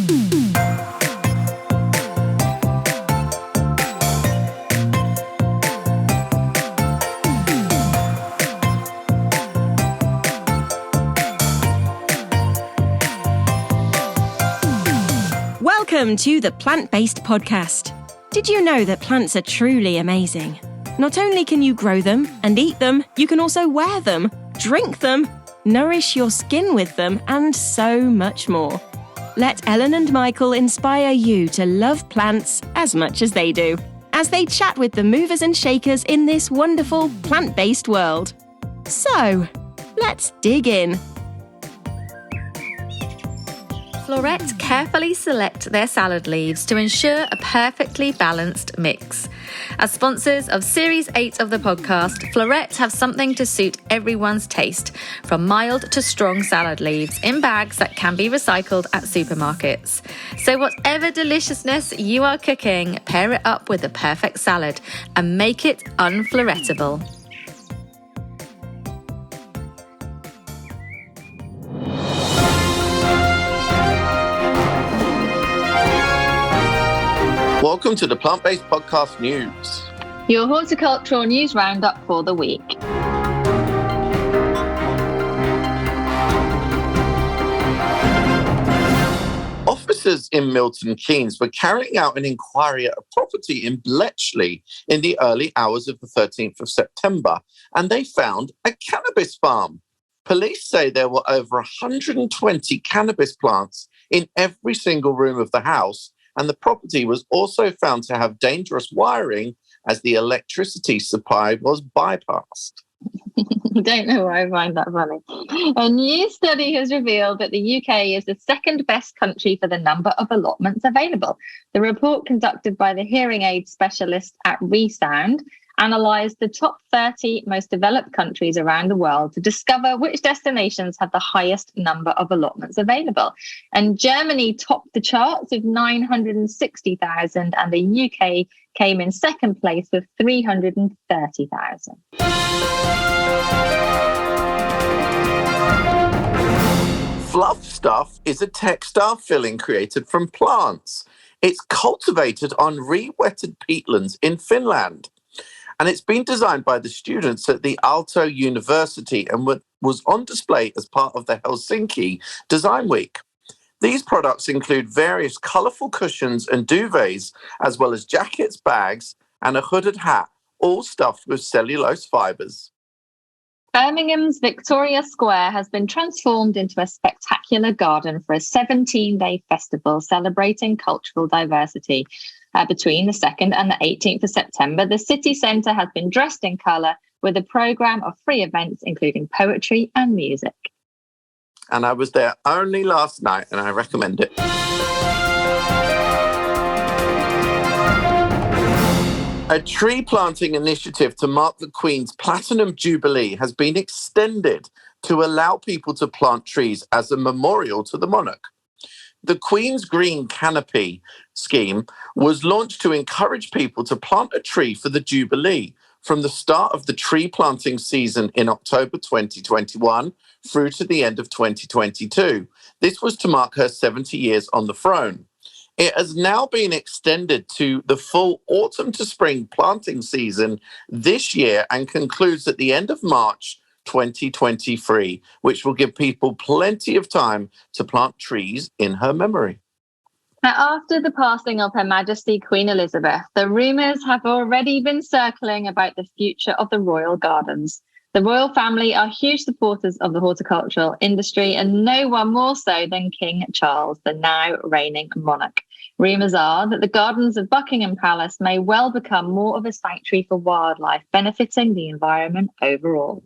Welcome to the Plant-Based Podcast. Did you know that plants are truly amazing? Not only can you grow them and eat them, you can also wear them, drink them, nourish your skin with them, and so much more. Let Ellen and Michael inspire you to love plants as much as they do, as they chat with the movers and shakers in this wonderful plant-based world. So, let's dig in. Florette carefully select their salad leaves to ensure a perfectly balanced mix. As sponsors of Series 8 of the podcast, Florette have something to suit everyone's taste, from mild to strong salad leaves in bags that can be recycled at supermarkets. So whatever deliciousness you are cooking, pair it up with the perfect salad and make it unflorettable. Welcome to the Plant-Based Podcast News. Your horticultural news roundup for the week. Officers in Milton Keynes were carrying out an inquiry at a property in Bletchley in the early hours of the 13th of September, and they found a cannabis farm. Police say there were over 120 cannabis plants in every single room of the house, and the property was also found to have dangerous wiring as the electricity supply was bypassed. I don't know why I find that funny. A new study has revealed that the UK is the second best country for the number of allotments available. The report, conducted by the hearing aid specialist at Resound, analysed the top 30 most developed countries around the world to discover which destinations have the highest number of allotments available. And Germany topped the charts with 960,000, and the UK came in second place with 330,000. Fluff Stuff is a textile filling created from plants. It's cultivated on re-wetted peatlands in Finland. And it's been designed by the students at the Aalto University and was on display as part of the Helsinki Design Week. These products include various colourful cushions and duvets, as well as jackets, bags, and a hooded hat, all stuffed with cellulose fibres. Birmingham's Victoria Square has been transformed into a spectacular garden for a 17-day festival celebrating cultural diversity. Between the 2nd and the 18th of September, the city centre has been dressed in colour with a programme of free events, including poetry and music. And I was there only last night, and I recommend it. A tree planting initiative to mark the Queen's Platinum Jubilee has been extended to allow people to plant trees as a memorial to the monarch. The Queen's Green Canopy scheme was launched to encourage people to plant a tree for the Jubilee from the start of the tree planting season in October 2021 through to the end of 2022. This was to mark her 70 years on the throne. It has now been extended to the full autumn to spring planting season this year and concludes at the end of March 2023, which will give people plenty of time to plant trees in her memory. Now, after the passing of Her Majesty Queen Elizabeth, the rumours have already been circling about the future of the royal gardens. The royal family are huge supporters of the horticultural industry, and no one more so than King Charles, the now reigning monarch. Rumours are that the gardens of Buckingham Palace may well become more of a sanctuary for wildlife, benefiting the environment overall.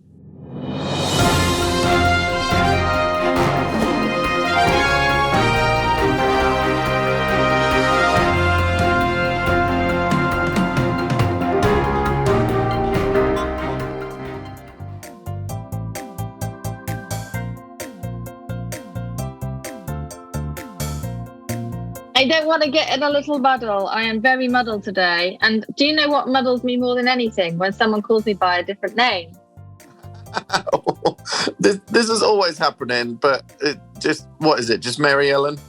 I don't want to get in a little muddle. I am very muddled today. And do you know what muddles me more than anything? When someone calls me by a different name. This is always happening, but what is it? Just Mary Ellen?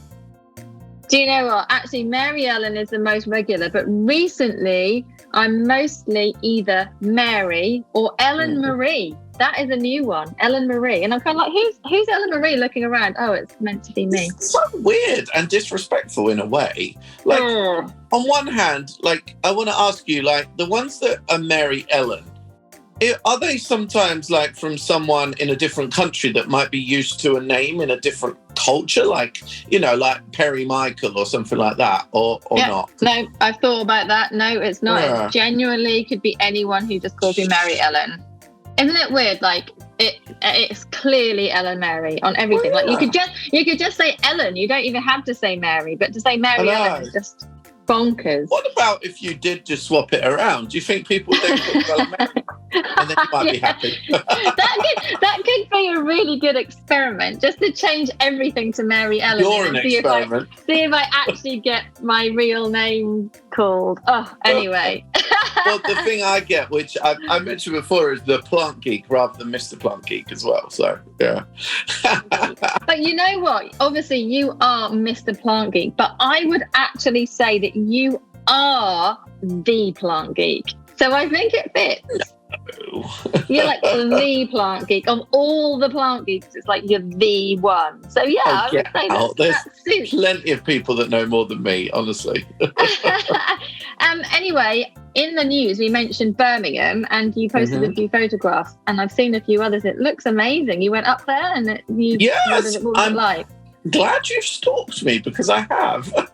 Do you know what? Actually, Mary Ellen is the most regular, but recently I'm mostly either Mary or Ellen Marie. That is a new one, Ellen Marie. And I'm kind of like, who's Ellen Marie looking around? Oh, it's meant to be me. It's so weird and disrespectful in a way. Like, on one hand, like, I want to ask you, like, the ones that are Mary Ellen, are they sometimes like from someone in a different country that might be used to a name in a different culture, like, you know, like Perry Michael or something like that, or not? No, I've thought about that. No, it's not. It genuinely could be anyone who just calls me Mary Ellen. Isn't it weird? Like it's clearly Ellen Mary on everything. Like you could just say Ellen. You don't even have to say Mary, but to say Mary Ellen is just bonkers. What about if you did just swap it around? Do you think people think Ellen Mary? And then you might be happy. that could be a really good experiment, just to change everything to Mary Ellen. You're an experiment. See if I actually get my real name called. Oh, anyway. Well, the thing I get, which I mentioned before, is the Plant Geek rather than Mr. Plant Geek as well. So, yeah. But you know what? Obviously, you are Mr. Plant Geek, but I would actually say that you are the Plant Geek. So I think it fits. You're like the plant geek of all the plant geeks. It's like you're the one. So yeah, I would say that there's plenty of people that know more than me, honestly. Anyway, in the news we mentioned Birmingham, and you posted a few photographs, and I've seen a few others. It looks amazing. You went up there and yes, what was it like? Glad you've stalked me, because I have.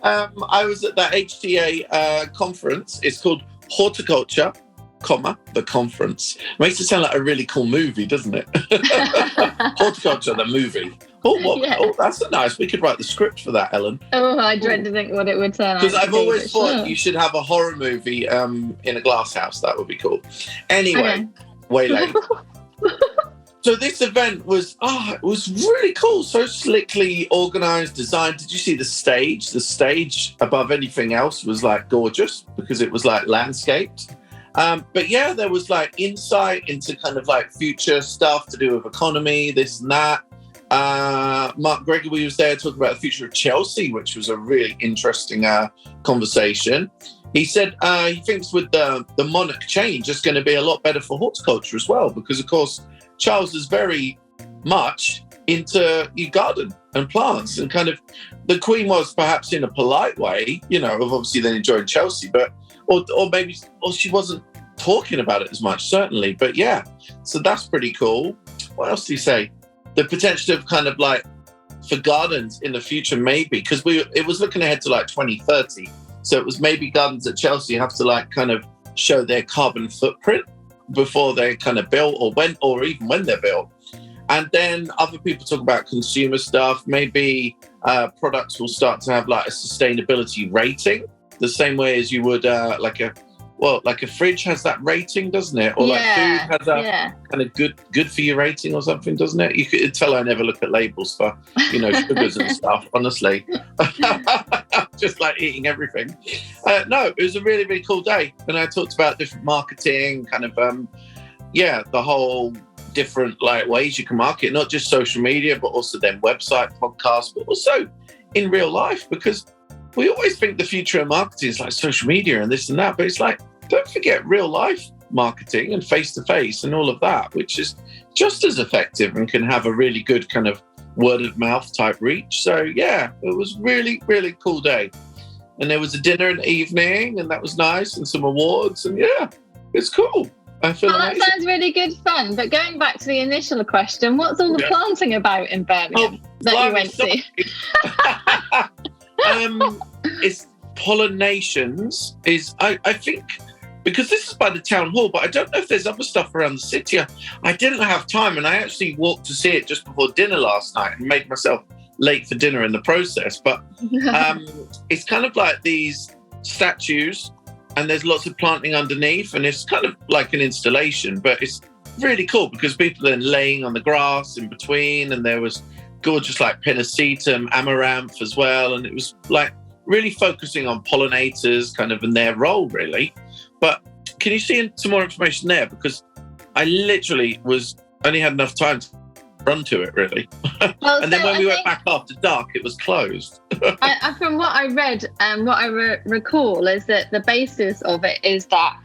I was at that HTA conference. It's called Horticulture, the conference. Makes it sound like a really cool movie, doesn't it? Horticulture, the movie. Oh, that's nice. We could write the script for that, Ellen. Oh, I dread to think what it would turn out. Because I've always thought you should have a horror movie in a glass house. That would be cool. Anyway, way late. So this event was, it was really cool. So slickly organised, designed. Did you see the stage? The stage above anything else was like gorgeous because it was like landscaped. But yeah, there was like insight into kind of like future stuff to do with economy, this and that. Mark Gregory was there talking about the future of Chelsea, which was a really interesting conversation. He said he thinks with the monarch change, it's going to be a lot better for horticulture as well, because of course, Charles is very much into your garden and plants, and kind of the Queen was perhaps in a polite way, you know, of obviously then enjoying Chelsea, but or maybe she wasn't talking about it as much, certainly. But yeah, so that's pretty cool. What else do you say? The potential of kind of like for gardens in the future, maybe, because it was looking ahead to like 2030. So it was maybe gardens at Chelsea have to like kind of show their carbon footprint before they're kind of built, or even when they're built. And then other people talk about consumer stuff. Maybe products will start to have like a sustainability rating, the same way as you would like a fridge has that rating, doesn't it? Or like food has a kind of good for you rating or something, doesn't it? You could tell I never look at labels for, you know, sugars and stuff, honestly. Just like eating everything. No, it was a really, really cool day. And I talked about different marketing, kind of, the whole different like ways you can market, not just social media, but also then website, podcast, but also in real life, because we always think the future of marketing is like social media and this and that, but it's like, don't forget real life marketing and face-to-face and all of that, which is just as effective and can have a really good kind of word of mouth type reach. So yeah, it was really, really cool day. And there was a dinner in the evening, and that was nice, and some awards, and yeah, it's cool. I feel that sounds really good fun. But going back to the initial question, what's all the planting about in Birmingham that you went to? It's pollinations is, I think, because this is by the town hall, but I don't know if there's other stuff around the city. I didn't have time, and I actually walked to see it just before dinner last night and made myself late for dinner in the process. But it's kind of like these statues, and there's lots of planting underneath, and it's kind of like an installation, but it's really cool because people are then laying on the grass in between, and there was gorgeous like pennisetum, amaranth as well, and it was like really focusing on pollinators kind of in their role, really. But can you see some more information there? Because I literally only had enough time run to it, really. Well, And then when we went back after dark, it was closed. From what I read and what I recall is that the basis of it is that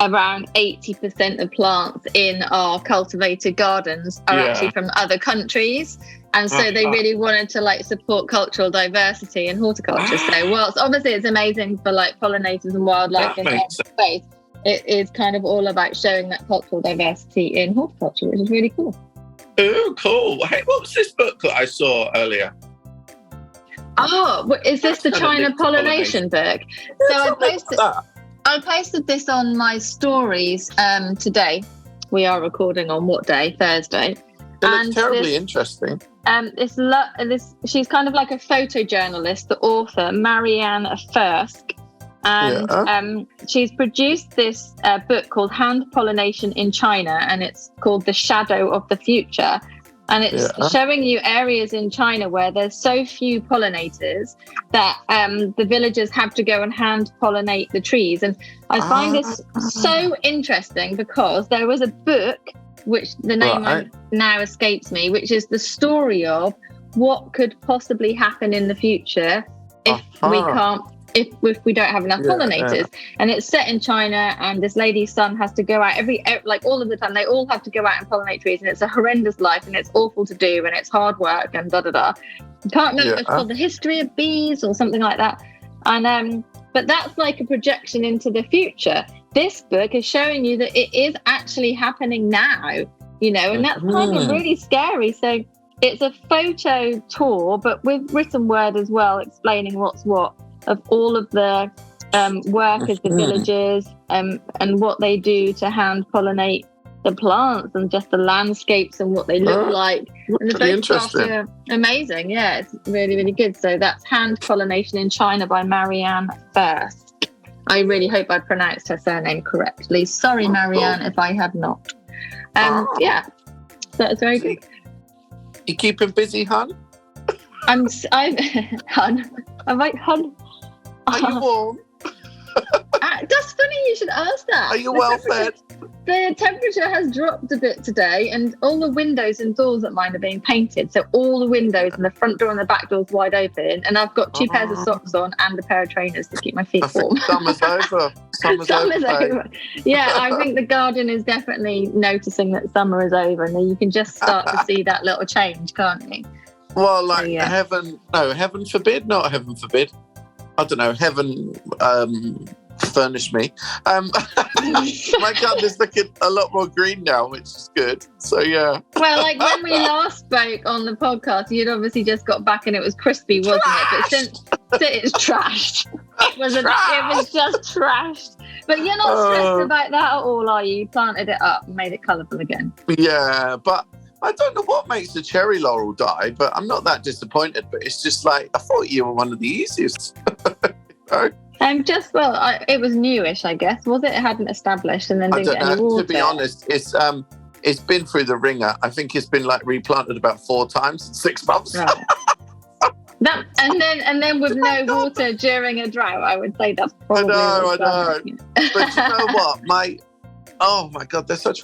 around 80% of plants in our cultivated gardens are actually from other countries. And so they really wanted to like support cultural diversity in horticulture. So whilst obviously it's amazing for like pollinators and wildlife in space, it is kind of all about showing that cultural diversity in horticulture, which is really cool. Oh, cool. Hey, what was this book that I saw earlier? Oh, is this the China pollination book? So I posted this on my stories today. We are recording on what day? Thursday. It looks terribly interesting. She's kind of like a photojournalist, the author, Marianne Fursk. And she's produced this book called Hand Pollination in China, and it's called The Shadow of the Future. And it's showing you areas in China where there's so few pollinators that the villagers have to go and hand pollinate the trees. And I find this so interesting because there was a book, which the name now escapes me, which is the story of what could possibly happen in the future if we don't have enough pollinators. And it's set in China, and this lady's son has to go out like all of the time. They all have to go out and pollinate trees, and it's a horrendous life, and it's awful to do, and it's hard work, and I can't remember if it's called The History of Bees or something like that. And but that's like a projection into the future. This book is showing you that it is actually happening now, and that's kind of really scary. So it's a photo tour, but with written word as well, explaining what's what of all of the workers, the villagers, and what they do to hand pollinate the plants, and just the landscapes and what they look like. And the photographs are amazing. Yeah, it's really, really good. So that's Hand Pollination in China by Marianne Fursk. I really hope I pronounced her surname correctly. Sorry, Marianne, if I had not. Yeah, that's very good. You keeping busy, hun? I'm hun. I'm like, hun. Are you warm? That's funny you should ask that. Are you well fed? The temperature has dropped a bit today, and all the windows and doors at mine are being painted. So all the windows and the front door and the back door is wide open, and I've got 2 pairs of socks on and a pair of trainers to keep my feet warm. Summer's over. Summer's over. Yeah, I think the garden is definitely noticing that summer is over, and then you can just start to see that little change, can't you? Well, like heaven forbid, not heaven forbid. I don't know, heaven furnish me. My garden's looking a lot more green now, which is good. So, yeah. Well, like when we last spoke on the podcast, you'd obviously just got back and it was crispy, wasn't it? But since it's trashed. It was just trashed. But you're not stressed about that at all, are you? You planted it up and made it colourful again. Yeah, but I don't know what makes the cherry laurel die, but I'm not that disappointed. But it's just like, I thought you were one of the easiest. It was newish, I guess. Was it? It hadn't established and then didn't get any water. To be honest, it's been through the ringer. I think it's been like replanted about 4 times in 6 months. Right. And then with no water during a drought, I would say that's probably. I know. But you know what? Oh my God, they're such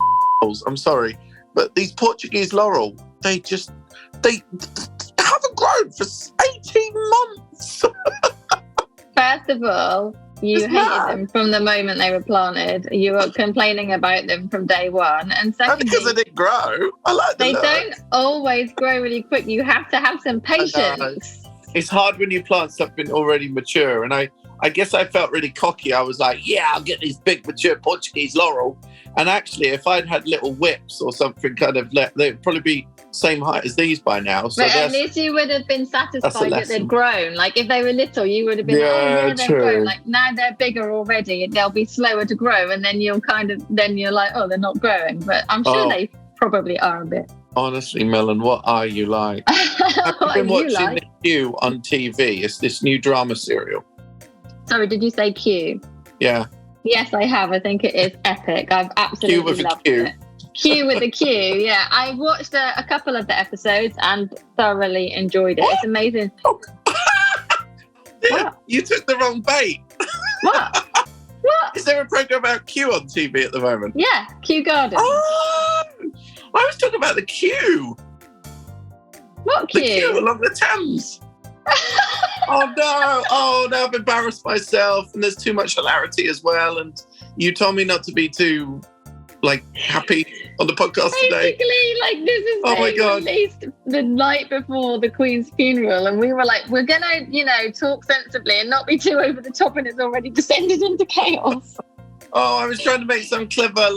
I'm sorry. But these Portuguese laurel, they haven't grown for 18 months. First of all, you hated them from the moment they were planted. You were complaining about them from day one. And secondly, because they didn't grow. I like them. They don't always grow really quick. You have to have some patience. It's hard when you plant something already mature. And I guess I felt really cocky. I was like, yeah, I'll get these big mature Portuguese laurel. And actually, if I'd had little whips or something they'd probably be same height as these by now. So but at least you would have been satisfied that they'd grown. Like if they were little, you would have been they've grown. Like now they're bigger already, they'll be slower to grow, and then you're like, oh, they're not growing. But I'm sure they probably are a bit. Honestly, Melon, what are you like? I've been watching The Q on TV. It's this new drama serial. Sorry, did you say Q? Yeah. Yes, I have. I think it is epic. I've absolutely loved it. Q with a Q, yeah. I watched a couple of the episodes and thoroughly enjoyed it. It's amazing. What? You took the wrong bait. What? Is there a program about Q on TV at the moment? Yeah, Kew Garden. Oh, I was talking about the Q. What The queue queue? along the Thames. Oh no, I've embarrassed myself, and there's too much hilarity as well, and you told me not to be too happy on the podcast today. Basically, this is Oh my God. released the night before the Queen's funeral, and we were like, we're gonna, talk sensibly and not be too over the top, and it's already descended into chaos. Oh, I was trying to make some clever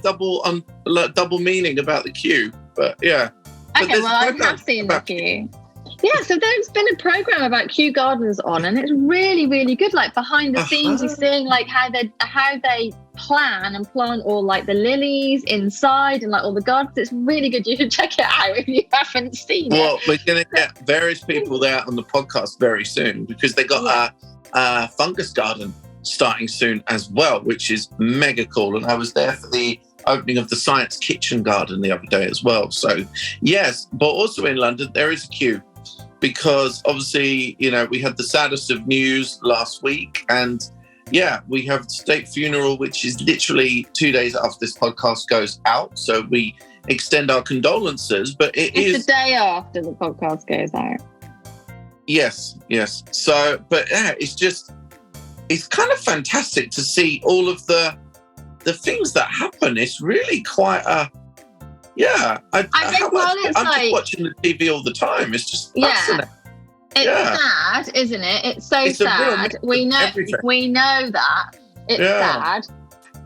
double meaning about the queue, but yeah. But Okay, well, I have seen the queue. Yeah, so there's been a program about Kew Gardens on, and it's really, really good. Like behind the scenes, you're seeing how they plan and plant all the lilies inside and all the gardens. It's really good. You should check it out if you haven't seen it. Well, we're going to get various people there on the podcast very soon because they got a fungus garden starting soon as well, which is mega cool. And I was there for the opening of the Science Kitchen Garden the other day as well. So yes, but also in London, there is a queue. Because obviously, we had the saddest of news last week. And we have the state funeral, which is literally 2 days after this podcast goes out. So we extend our condolences. But it's the day after the podcast goes out. Yes. So, but it's kind of fantastic to see all of the things that happen. It's really quite I'm just watching the TV all the time. It's just fascinating. It's sad, isn't it? It's sad. We know that it's sad,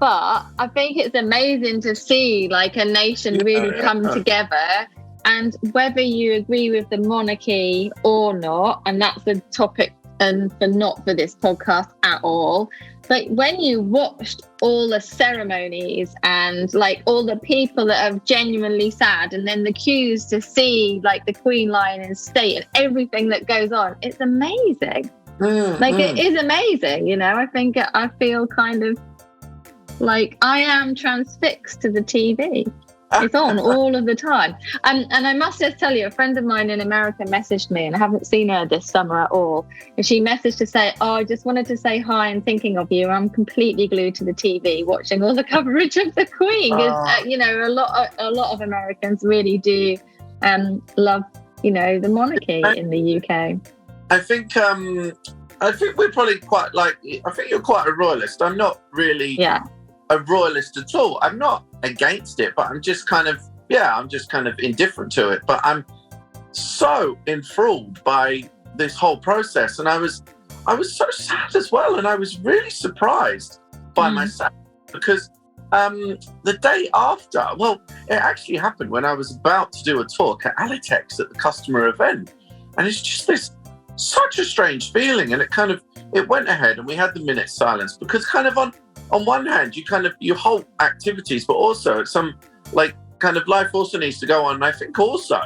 but I think it's amazing to see a nation really come together. And whether you agree with the monarchy or not, and that's the topic, and not for this podcast at all. But when you watched all the ceremonies and all the people that are genuinely sad, and then the queues to see the Queen lying in state and everything that goes on, it's amazing. It is amazing, I feel kind of I am transfixed to the TV. It's on all of the time. And I must just tell you, a friend of mine in America messaged me, and I haven't seen her this summer at all. And she messaged to say, I just wanted to say hi and thinking of you. I'm completely glued to the TV watching all the coverage of the Queen. A lot of Americans really do love, the monarchy in the UK. I think we're probably quite I think you're quite a royalist. I'm not really a royalist at all. I'm not against it, but I'm just kind of indifferent to it. But I'm so enthralled by this whole process, and I was so sad as well, and I was really surprised by myself because the day after, it actually happened when I was about to do a talk at Alitex at the customer event, and it's just such a strange feeling, and it went ahead, and we had the minute silence because on one hand, you halt activities, but also some life also needs to go on. And I think also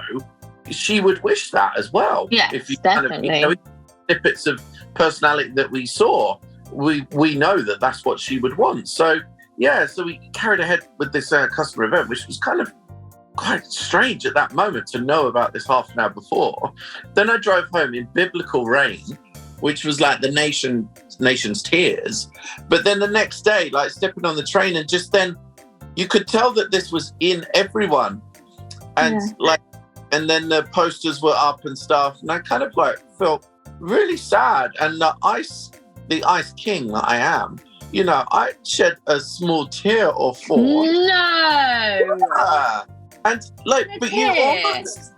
she would wish that as well. Yeah, if you definitely. Snippets of personality that we saw, we know that that's what she would want. So so we carried ahead with this customer event, which was kind of quite strange at that moment to know about this half an hour before. Then I drove home in biblical rain, which was the nation's tears. But then the next day, stepping on the train, and just then you could tell that this was in everyone. And and then the posters were up and stuff. And I kind of felt really sad. And the ice king that I am, I shed a small tear or four. No! Yeah. And but you almost...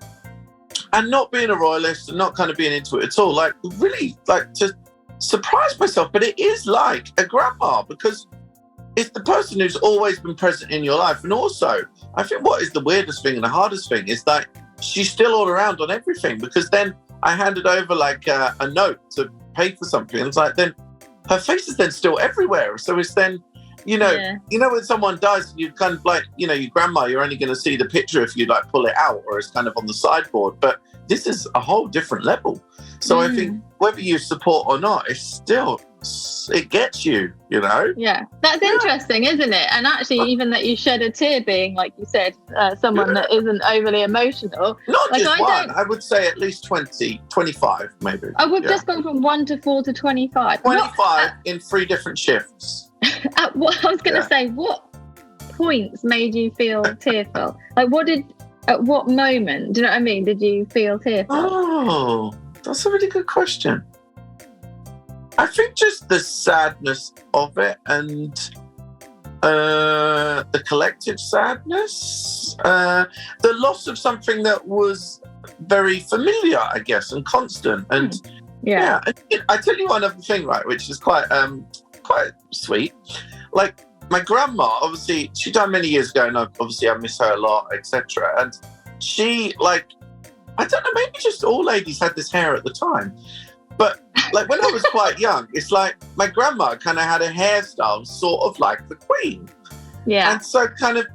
And not being a royalist and not being into it at all, really to surprise myself. But it is like a grandma because it's the person who's always been present in your life. And also, I think what is the weirdest thing and the hardest thing is that she's still all around on everything, because then I handed over a note to pay for something. And it's then her face is then still everywhere. So it's then, when someone dies, you your grandma, you're only going to see the picture if you pull it out or it's on the sideboard. But this is a whole different level. So I think whether you support or not, it gets you, Yeah, that's interesting, isn't it? And actually, even that you shed a tear being, like you said, someone that isn't overly emotional. Not just one, I would say at least 20, 25 maybe. Oh, we've just gone from 1 to 4 to 25. 25 in 3 different shifts. I was going to say, what points made you feel tearful? What did At what moment, do you know what I mean, did you feel tearful? Oh, that's a really good question. I think just the sadness of it and the collective sadness, the loss of something that was very familiar, I guess, and constant. And yeah. I tell you one other thing, right, which is quite sweet. Like, my grandma, obviously, she died many years ago, and obviously I miss her a lot, etc. And she, like, I don't know, maybe just all ladies had this hair at the time. But, like, when I was quite young, it's like my grandma kind of had a hairstyle sort of like the Queen. Yeah. And so kind of,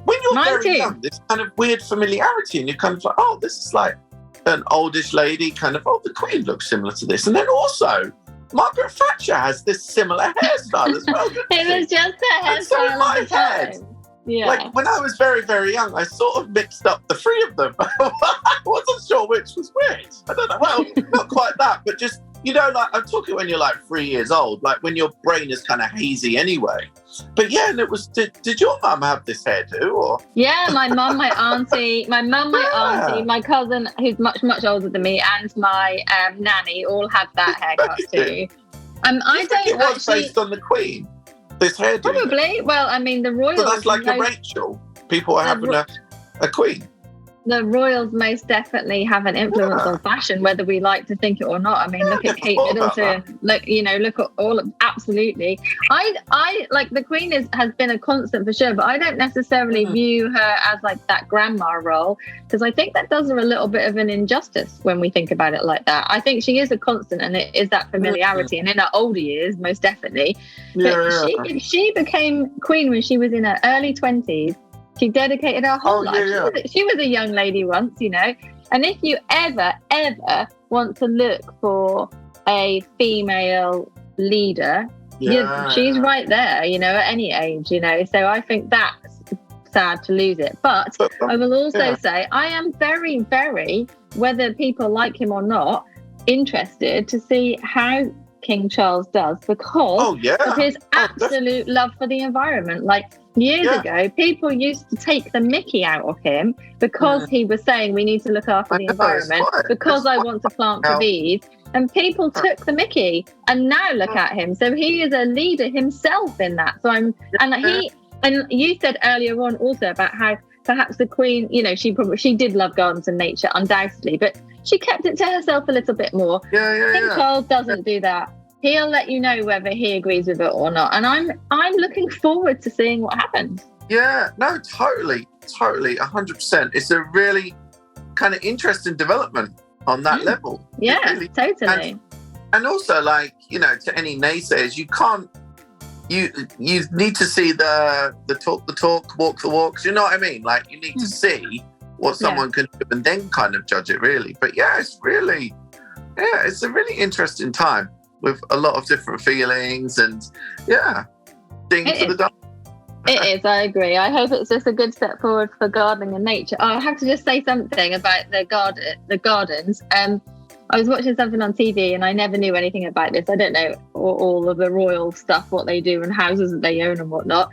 when you're very young, this kind of weird familiarity, and you're kind of like, oh, this is like an oldish lady, kind of, oh, the Queen looks similar to this. And then also, Margaret Thatcher has this similar hairstyle as well. It was just a hairstyle at the time. Yeah. Like, when I was very, very young, I sort of mixed up the three of them. I wasn't sure which was which. I don't know. Well, not quite that, but just, you know, like, I'm talking when you're like 3 years old, like when your brain is kind of hazy anyway. But yeah, and it was, did your mum have this hairdo, or? Yeah, my mum, my auntie, my cousin, who's much, much older than me, and my nanny all had that haircut too. I don't it was based on the Queen, this hairdo. Probably. Well, I mean, the royals. So that's like a Rachel. People are having a Queen. The royals most definitely have an influence on fashion, whether we like to think it or not. I mean, look at Kate Middleton. Look at all of, absolutely. I like, the Queen has been a constant for sure, but I don't necessarily view her as like that grandma role, because I think that does her a little bit of an injustice when we think about it like that. I think she is a constant, and it is that familiarity, and in her older years, most definitely. But she became Queen when she was in her early 20s. She dedicated her whole life. Yeah. She was a young lady once, you know. And if you ever want to look for a female leader, she's right there, you know, at any age, you know. So I think that's sad to lose it. But I will also say I am very, very, whether people like him or not, interested to see how King Charles does, because of his absolute love for the environment. Like, years ago, people used to take the mickey out of him because he was saying we need to look after the environment, because I want to plant for bees, and people took the mickey, and now look at him. So he is a leader himself in that. So and you said earlier on also about how perhaps the Queen, you know, she did love gardens and nature, undoubtedly, but she kept it to herself a little bit more. King Charles doesn't do that. He'll let you know whether he agrees with it or not. And I'm looking forward to seeing what happens. Yeah, no, totally, 100%. It's a really kind of interesting development on that level. Yeah, really, totally. And also, like, you know, to any naysayers, you can't, you need to see the talk, walk the walk. You know what I mean? Like, you need to see what someone can do and then kind of judge it, really. But yeah, it's a really interesting time, with a lot of different feelings and things to the dark. It is, I agree. I hope it's just a good step forward for gardening and nature. I have to just say something about the gardens. I was watching something on TV and I never knew anything about this. I don't know all of the royal stuff, what they do and houses that they own and whatnot.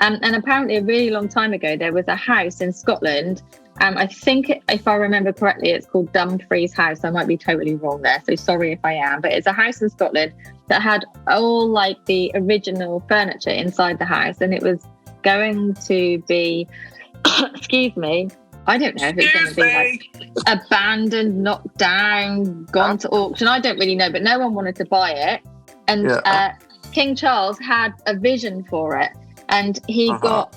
And apparently a really long time ago, there was a house in Scotland. I think, if I remember correctly, it's called Dumfries House. I might be totally wrong there, so sorry if I am. But it's a house in Scotland that had all like the original furniture inside the house, and it was going to be, excuse me, I don't know if it's going to be like abandoned, knocked down, gone to auction. I don't really know, but no one wanted to buy it. And King Charles had a vision for it, and he got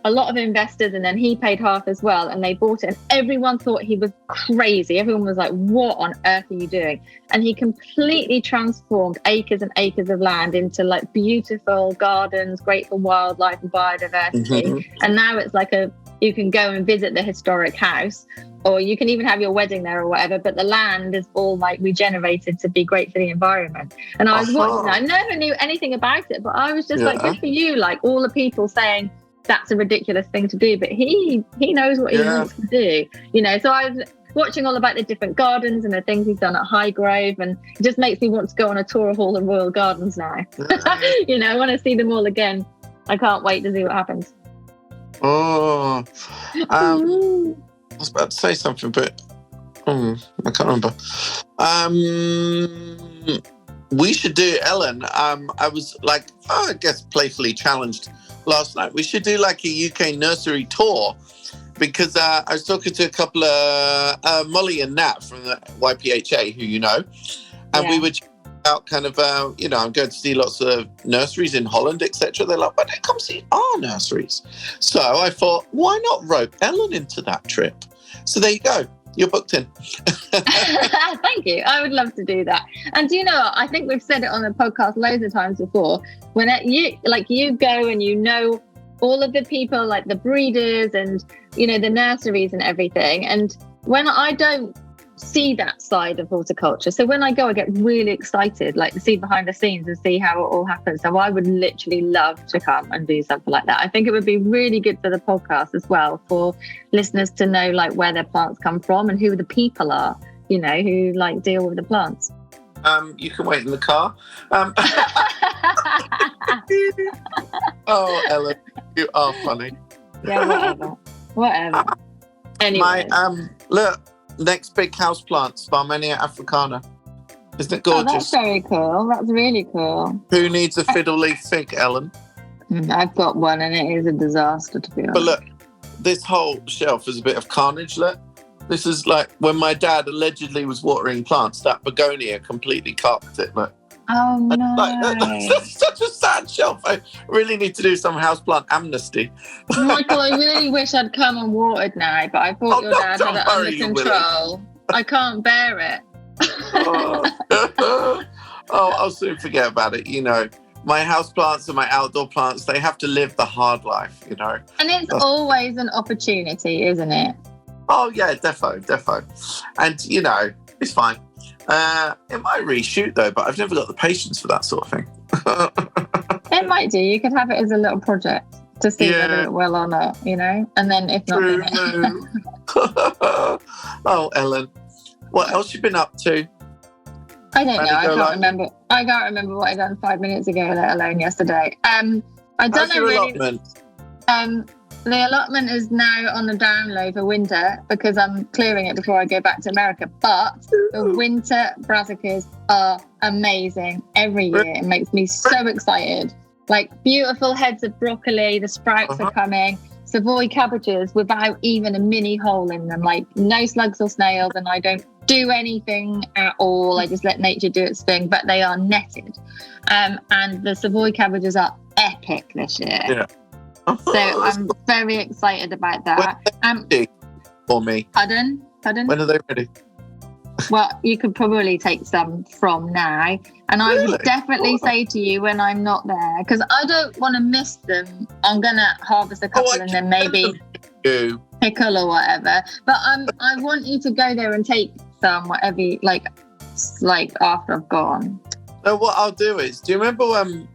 a lot of investors, and then he paid half as well, and they bought it, and everyone thought he was crazy. Everyone was like, what on earth are you doing? And he completely transformed acres and acres of land into like beautiful gardens, great for wildlife and biodiversity. And now it's like you can go and visit the historic house, or you can even have your wedding there or whatever, but the land is all like regenerated to be great for the environment. And I was watching, I never knew anything about it, but I was just like, good for you, like all the people saying that's a ridiculous thing to do, but he knows what he wants to do, you know. So I was watching all about the different gardens and the things he's done at Highgrove, and it just makes me want to go on a tour of all the royal gardens now. You know, I want to see them all again. I can't wait to see what happens. Oh, I was about to say something, but I can't remember. We should do, Ellen. I was like, I guess playfully challenged last night. We should do like a UK nursery tour, because I was talking to a couple of Molly and Nat from the YPHA, who you know, and we were out kind of, I'm going to see lots of nurseries in Holland, etc. They're like, but come see our nurseries. So I thought, why not rope Ellen into that trip? So there you go. You're booked in. Thank you. I would love to do that. And do you know, I think we've said it on the podcast loads of times before, when you go and you know all of the people, like the breeders and, the nurseries and everything. And when I don't see that side of horticulture, so when I go, I get really excited, like to see behind the scenes and see how it all happens. So I would literally love to come and do something like that. I think it would be really good for the podcast as well, for listeners to know like where their plants come from and who the people are, who like deal with the plants. You can wait in the car. Oh, Ellen, you are funny. Yeah, whatever. Anyway. Look, next big houseplant, Sparmania africana. Isn't it gorgeous? Oh, that's very cool. That's really cool. Who needs a fiddle leaf fig, Ellen? I've got one and it is a disaster, to be honest. But look, this whole shelf is a bit of carnage. Look, this is like when my dad allegedly was watering plants, that begonia completely carped it. Look. Oh, no. That's such a sad shelf. I really need to do some houseplant amnesty. Michael, I really wish I'd come and watered now, but I thought your dad had it under control. I can't bear it. I'll soon forget about it. My houseplants and my outdoor plants, they have to live the hard life, And it's always an opportunity, isn't it? Oh, yeah, defo. And, it's fine. It might reshoot though, but I've never got the patience for that sort of thing. It might do. You could have it as a little project to see whether it will or not, and then if not, then Oh, Ellen, what else you been up to? I don't know. I can't remember what I done 5 minutes ago, let alone yesterday. I don't know really. Allotment? The allotment is now on the down low for winter because I'm clearing it before I go back to America. But the winter brassicas are amazing every year. It makes me so excited. Like beautiful heads of broccoli, the sprouts are coming. Savoy cabbages without even a mini hole in them, like no slugs or snails, and I don't do anything at all. I just let nature do its thing, but they are netted. And the Savoy cabbages are epic this year. Yeah. So I'm very excited about that. For me. Pardon? When are they ready? Well, you could probably take some from now. And I would definitely say to you when I'm not there, because I don't want to miss them. I'm going to harvest a couple and then maybe pickle or whatever. But I want you to go there and take some, whatever, like after I've gone. No, what I'll do is, do you remember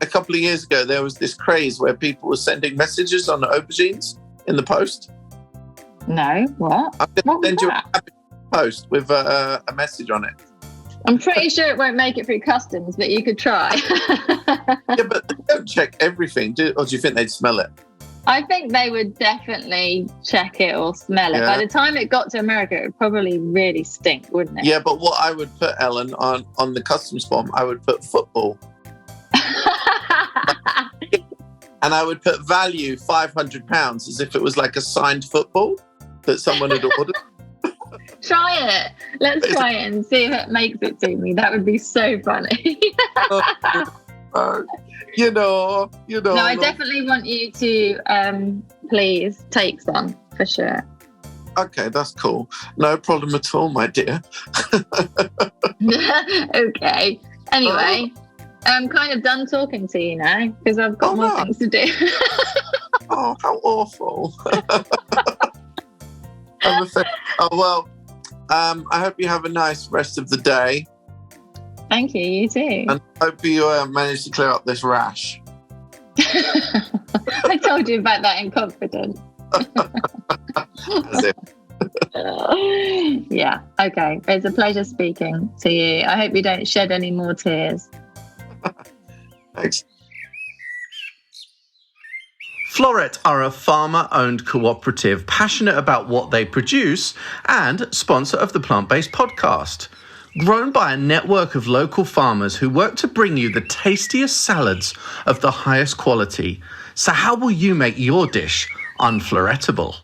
a couple of years ago, there was this craze where people were sending messages on aubergines in the post? No, what? I'm going to send you a post with a message on it. I'm pretty sure it won't make it through customs, but you could try. Yeah, but they don't check everything, or do you think they'd smell it? I think they would definitely check it or smell it. By the time it got to America, it would probably really stink, wouldn't it? Yeah, but what I would put, Ellen, on the customs form, I would put football. And I would put value £500 as if it was like a signed football that someone had ordered. Try it. Let's try it and see if it makes it to me. That would be so funny. No, I definitely want you to please take some for sure. Okay, that's cool. No problem at all, my dear. Okay. Anyway, I'm kind of done talking to you now because I've got more things to do. Oh, how awful. I hope you have a nice rest of the day. Thank you, you too. And I hope you manage to clear up this rash. I told you about that in confidence. As if. Yeah, okay. It's a pleasure speaking to you. I hope you don't shed any more tears. Thanks. Floret are a farmer-owned cooperative passionate about what they produce and sponsor of the Plant-Based podcast. Grown by a network of local farmers who work to bring you the tastiest salads of the highest quality. So how will you make your dish unfloretable?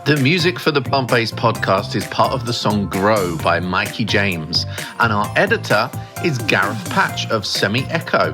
The music for the Plant-Based podcast is part of the song Grow by Mikey James, and our editor is Gareth Patch of Semi Echo.